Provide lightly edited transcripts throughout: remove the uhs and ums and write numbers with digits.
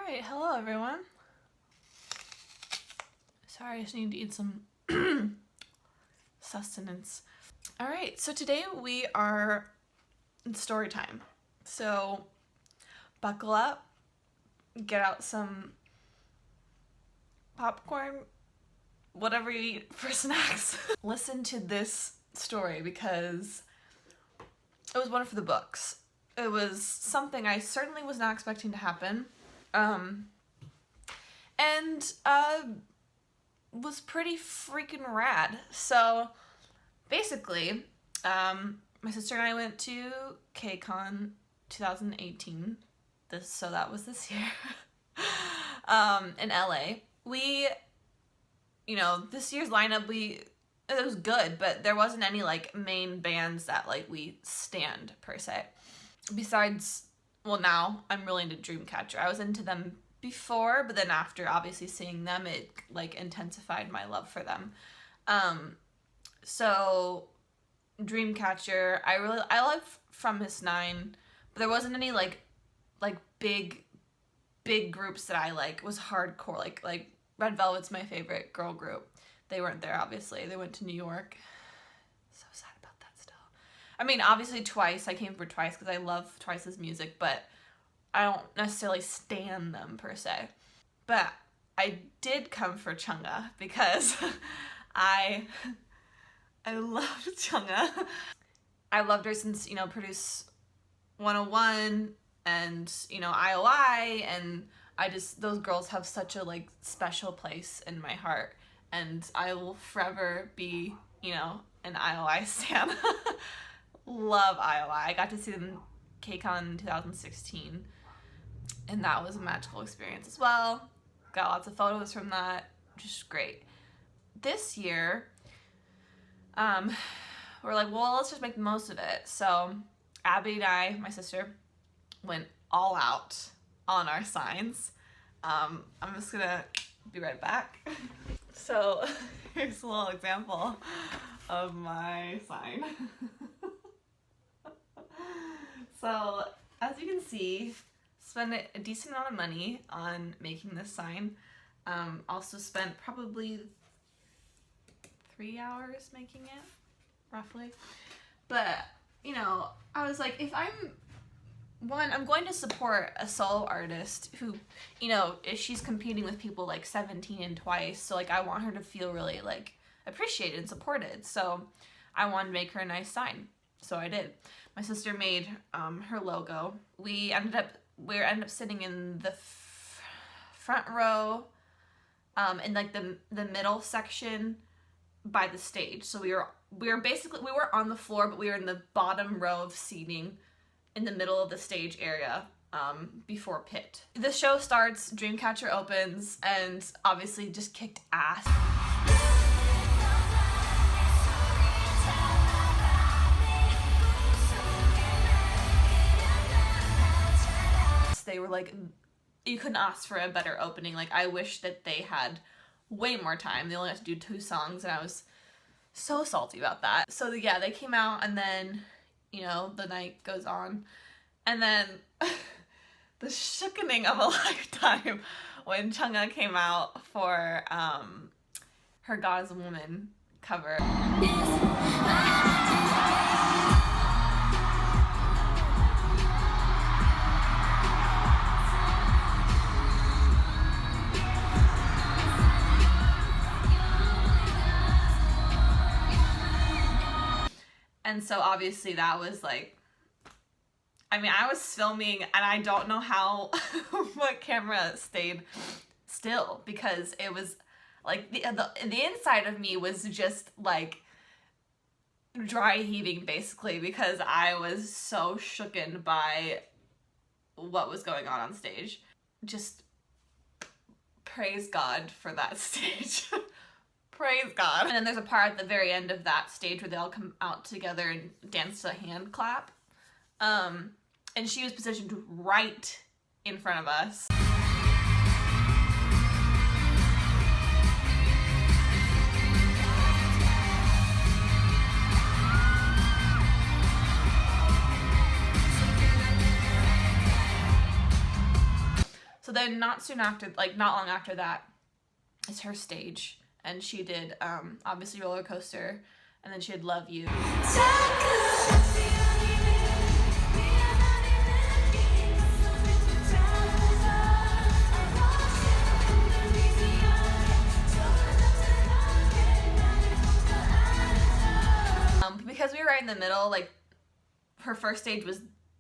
Alright, hello everyone. Sorry, I just need to eat some sustenance. Alright, so today we are in story time. So buckle up, get out some popcorn, whatever you eat for snacks. Listen to this story because it was one for the books. It was something I certainly was not expecting to happen. Was pretty freaking rad. So basically, my sister and I went to KCON 2018. So that was this year. In LA. We, this year's lineup, it was good, but there wasn't any like main bands that like we stand per se. Besides, well, now I'm really into Dreamcatcher. I was into them before, but then after obviously seeing them, it like intensified my love for them. So Dreamcatcher, I love From Miss 9, but there wasn't any like big groups that I like. It was hardcore, like Red Velvet's my favorite girl group. They weren't there, obviously. They went to New York. So sad about that still. I mean, obviously Twice. I came for Twice because I love Twice's music, but I don't necessarily stan them per se. But I did come for Chungha because I love Chungha. I loved her since, Produce 101 and, IOI, and those girls have such a like special place in my heart, and I will forever be, an IOI stan. Love IOI. I got to see them KCON in 2016, and that was a magical experience as well. Got lots of photos from that, just great. This year, we're like, well, let's just make the most of it. So Abby and I, my sister, went all out on our signs. I'm just gonna be right back. So here's a little example of my sign. So as you can see, spent a decent amount of money on making this sign. Also spent probably 3 hours making it, roughly. But, I was like, if I'm going to support a solo artist who, she's competing with people like 17 and Twice, so like I want her to feel really like appreciated and supported. So I wanted to make her a nice sign. So I did. My sister made her logo. We ended up sitting in the front row, in like the middle section by the stage. So we were on the floor, but we were in the bottom row of seating in the middle of the stage area, before pit. The show starts, Dreamcatcher opens, and obviously just kicked ass. They were like, you couldn't ask for a better opening. Like, I wish that they had way more time. They only had to do 2 songs, and I was so salty about that. So yeah, they came out, and then, the night goes on. And then the shookening of a lifetime when Chungha came out for her God is a Woman cover. And so obviously that was like, I was filming, and I don't know how my camera stayed still, because it was like the inside of me was just like dry heaving basically, because I was so shooken by what was going on stage. Just praise God for that stage. Praise God. And then there's a part at the very end of that stage where they all come out together and dance to a hand clap. And she was positioned right in front of us. So then not long after that is her stage, and she did obviously Roller Coaster, and then she had Love You. Because we were right in the middle, like her first stage was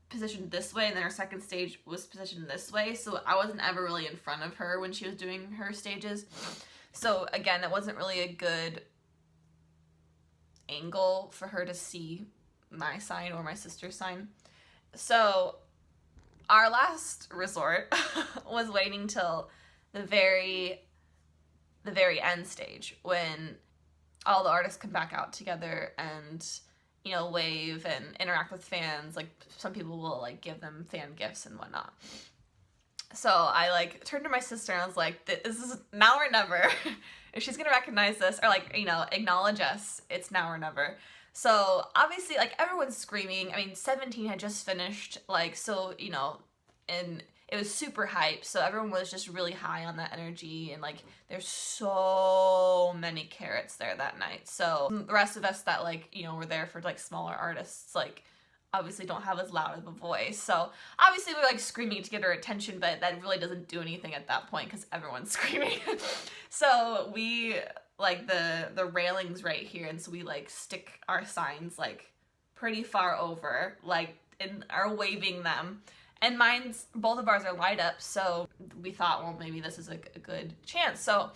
positioned this way and then her second stage was positioned this way, so I wasn't ever really in front of her when she was doing her stages. So again, it wasn't really a good angle for her to see my sign or my sister's sign. So our last resort was waiting till the very end stage, when all the artists come back out together and, you know, wave and interact with fans. Like, some people will, like, give them fan gifts and whatnot. So I, like, turned to my sister and I was like, this is now or never. If she's gonna recognize this, or, like, you know, acknowledge us, it's now or never. So obviously, like, everyone's screaming. I mean, 17 had just finished, like, so, you know, and it was super hype, so everyone was just really high on that energy, and, like, there's so many carats there that night. So the rest of us that, like, you know, were there for, like, smaller artists, like, obviously don't have as loud of a voice. So obviously we're, like, screaming to get her attention, but that really doesn't do anything at that point because everyone's screaming. So we, like, the railings right here, and so we, like, stick our signs, like, pretty far over, like, and are waving them. And both of ours are light up, so we thought, well, maybe this is a good chance. So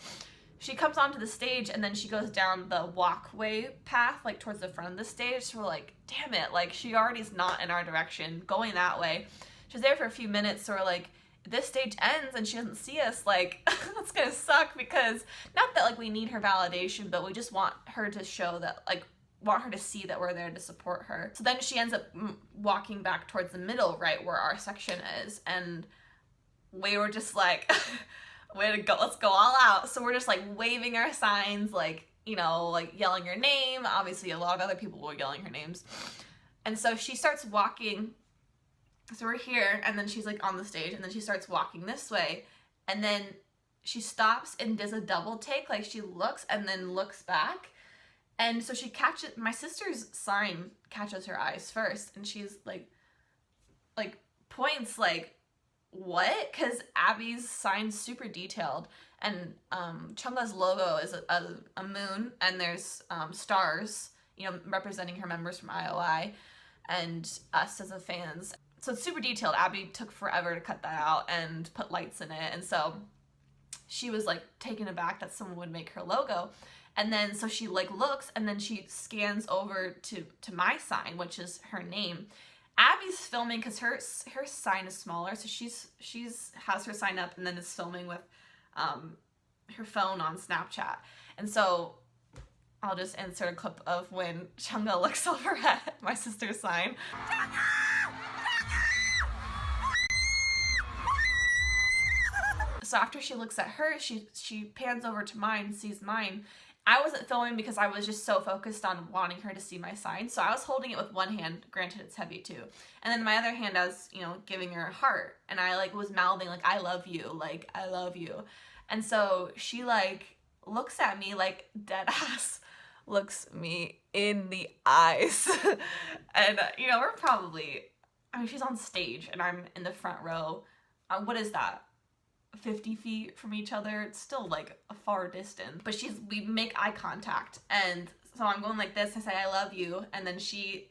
she comes onto the stage, and then she goes down the walkway path, like, towards the front of the stage. So we're like, damn it, like, she already's not in our direction, going that way. She's there for a few minutes, so we're like, this stage ends and she doesn't see us, like, that's gonna suck, because not that, like, we need her validation, but we just want her to show that, like, want her to see that we're there to support her. So then she ends up walking back towards the middle, right where our section is, and we were just like, way to go, let's go all out. So we're just, like, waving our signs, like, you know, like, yelling her name. Obviously a lot of other people were yelling her names. And so she starts walking, so we're here, and then she's, like, on the stage, and then she starts walking this way, and then she stops and does a double take, like, she looks and then looks back. And so she catches, my sister's sign catches her eyes first, and she's like points, like, what? Because Abby's sign's super detailed, and Chungha's logo is a moon, and there's stars, you know, representing her members from IOI and us as the fans. So it's super detailed. Abby took forever to cut that out and put lights in it, and so she was, like, taken aback that someone would make her logo. And then, so she, like, looks, and then she scans over to my sign, which is her name. Abby's filming because her sign is smaller, so she's has her sign up and then is filming with her phone on Snapchat. And so I'll just insert a clip of when Chungha looks over at my sister's sign. So after she looks at her, she pans over to mine, sees mine. I wasn't filming because I was just so focused on wanting her to see my sign. So I was holding it with one hand, granted it's heavy too. And then my other hand I was, you know, giving her a heart. And I, like, was mouthing, like, I love you, like, I love you. And so she, like, looks at me, like, dead ass looks me in the eyes. And, you know, we're probably, I mean, she's on stage and I'm in the front row. What is that? 50 feet from each other. It's still, like, a far distance, but we make eye contact, and so I'm going like this. I say I love you, and then she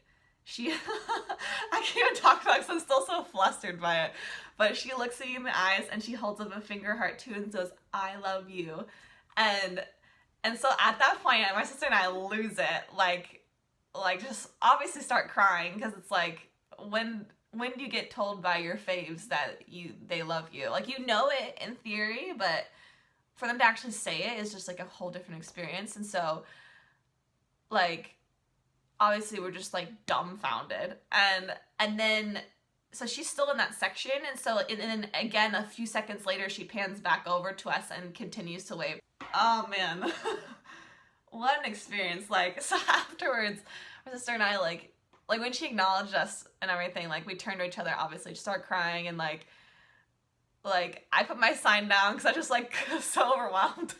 I can't even talk about it because I'm still so flustered by it, but she looks at me in the eyes and she holds up a finger heart too and says I love you. And so at that point my sister and I lose it, like just obviously start crying, because it's like, when do you get told by your faves that they love you? Like, you know it in theory, but for them to actually say it is just, like, a whole different experience. And so, like, obviously we're just, like, dumbfounded. And then, so she's still in that section, and so, and then again, a few seconds later, she pans back over to us and continues to wave. Oh, man. What an experience. Like, so afterwards, my sister and I, like, when she acknowledged us and everything, like, we turned to each other, obviously, just started crying, and, like, like, I put my sign down because I just like so overwhelmed.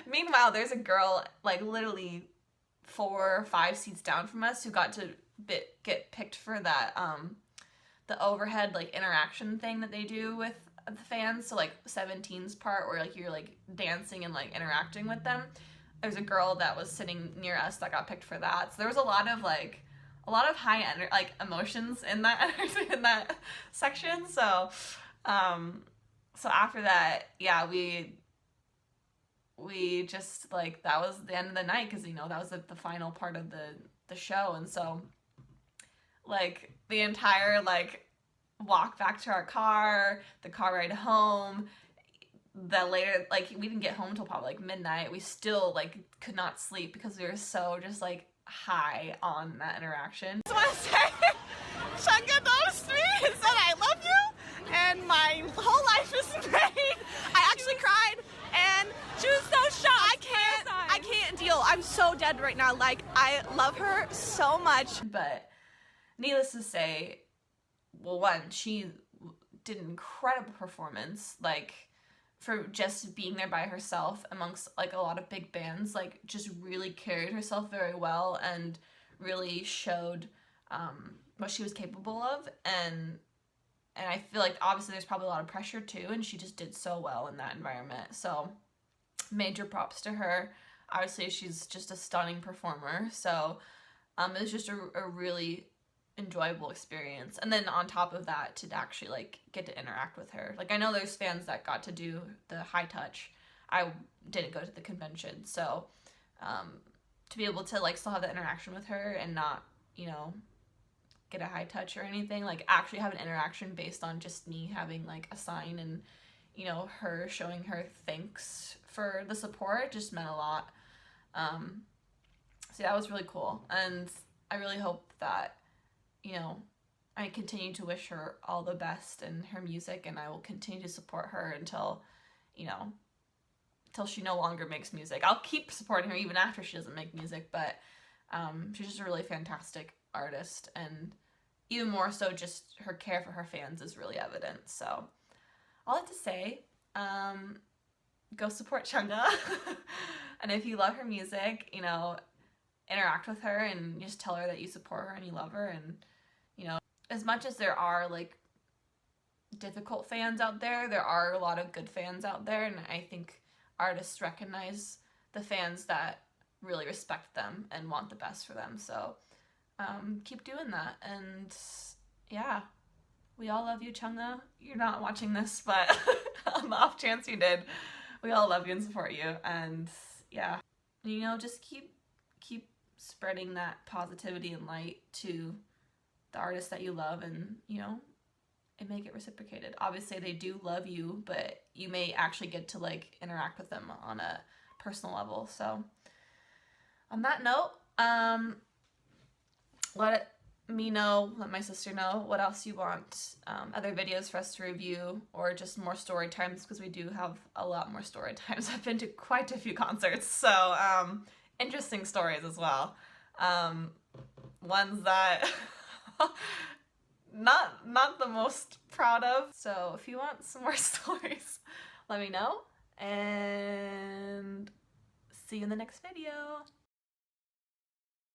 Meanwhile, there's a girl like literally 4 or 5 seats down from us who got to get picked for that the overhead like interaction thing that they do with the fans. So like 17's part where like you're like dancing and like interacting with them. There's a girl that was sitting near us that got picked for that. So there was a lot of high like emotions in that in that section. So so after that, yeah, we just like, that was the end of the night because, you know, that was the final part of the show. And so like the entire like walk back to our car, the car ride home, the later, like we didn't get home until probably like midnight. We still like could not sleep because we were so just like high on that interaction. I just want to say, Chungha noticed me and said I love you, and my whole life is made. I actually cried, and She was so shocked. I can't deal. I'm so dead right now. Like, I love her so much. But needless to say, well, one, she did an incredible performance, like, for just being there by herself amongst like a lot of big bands. Like, just really carried herself very well and really showed what she was capable of. And I feel like obviously there's probably a lot of pressure too, and she just did so well in that environment. So major props to her. Obviously she's just a stunning performer. So it was just a really enjoyable experience. And then on top of that, to actually like get to interact with her. Like, I know there's fans that got to do the high touch. I didn't go to the convention, so to be able to like still have that interaction with her and not, you know, get a high touch or anything, like actually have an interaction based on just me having like a sign and, you know, her showing her thanks for the support, just meant a lot. So that was really cool, and I really hope that, you know, I continue to wish her all the best in her music, and I will continue to support her until, you know, until she no longer makes music. I'll keep supporting her even after she doesn't make music, but she's just a really fantastic artist, and even more so just her care for her fans is really evident. So all I have to say, go support Chungha. And if you love her music, you know, interact with her and just tell her that you support her and you love her. And, you know, as much as there are like difficult fans out there, there are a lot of good fans out there, and I think artists recognize the fans that really respect them and want the best for them. So keep doing that. And yeah, we all love you, Chungha. You're not watching this, but on the off chance you did, we all love you and support you. And yeah, you know, just keep spreading that positivity and light to the artists that you love, and, you know, and make it reciprocated. Obviously they do love you, but you may actually get to like interact with them on a personal level. So on that note, let my sister know what else you want, other videos for us to review, or just more story times, because we do have a lot more story times. I've been to quite a few concerts, so interesting stories as well. Ones that not the most proud of. So if you want some more stories, let me know, and see you in the next video.